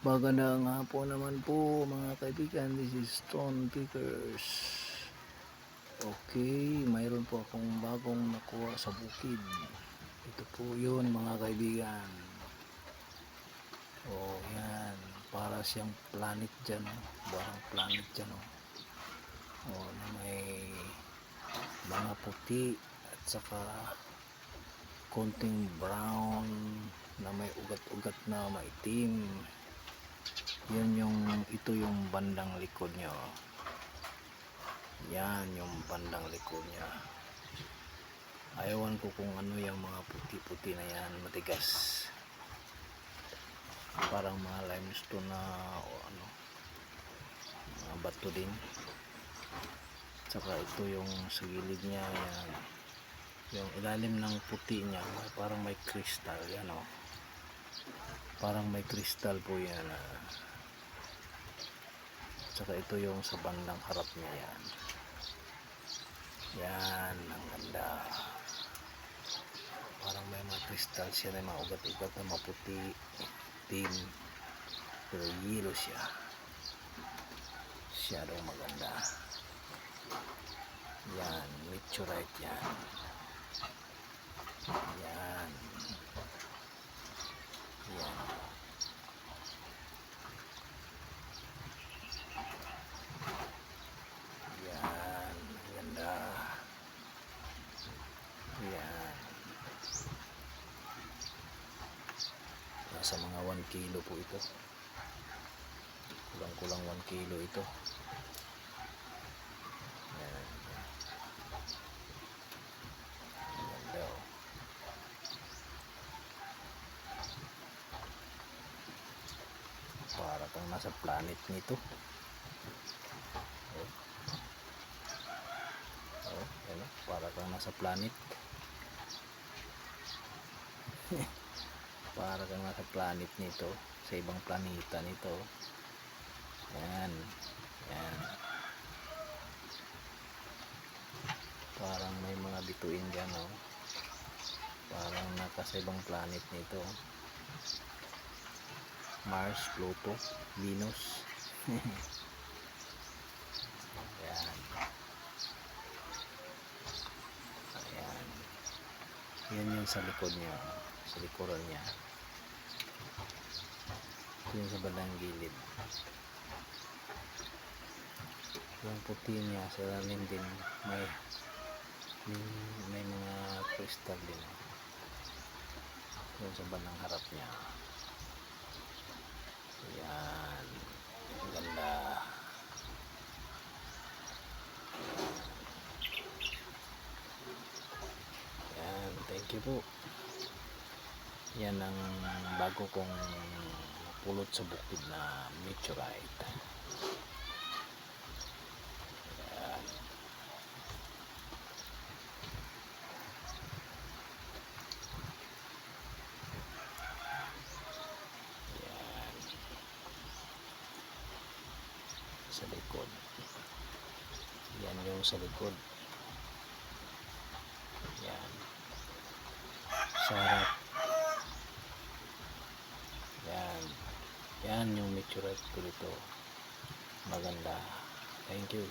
Magandang hapon naman po mga kaibigan, this is Stone Pickers. Okay, mayroon po akong bagong nakuha sa bukid. Ito po yun mga kaibigan. Oh, yan, para siyang planet dyan, parang planet dyan. Oh, na may mga puti at saka konting brown na may ugat-ugat na maitim. Ito yung bandang likod niya. Yan yung bandang likod niya. Ayawan ko kung ano yung mga puti-puti na yan, matigas. Parang mga limestone na o ano, mga bato din. Tsaka ito yung sa gilid niya, yan. Yung ilalim ng puti niya, parang may crystal, yan o. Parang may crystal po yan. Tsaka ito yung sa bandang harap niya, yan. Yan, ang ganda. Parang may mga crystal siya na mga ugat-ugat na maputi, team, pero yellow siya. Shadow maganda. Yan, meteorite yan. Yan. Yan. Yan, ganda. Yan. Nasa mga 1 kilo po ito. Kulang-kulang 1 kilo ito. Yan. Ganda o. Para kang nasa planet nito. Ano? Para kang nasa planet. Para kang nasa planet nito, sa ibang planeta nito. Yan. Yan. Parang may mga bituin dyan, oh. Parang nasa ibang planet nito. Mars, Pluto, Venus. Ayan. Ayan. Yan yung sa likod niya. Sa likuran niya. Ito yung sa bandang gilid. Yung puti niya sa lalim din may mga crystal din. Yung sa bandang harap niya. Ayan. Ang ganda. Ayan. Thank you po. Yan ang bago kong pulot sa bukid na meteorite. Ayan. Ayan. Sa likod. Yan yung sa likod. Yan. Sa harap. Yan. Yan yung meteorite ko dito. Maganda. Thank you.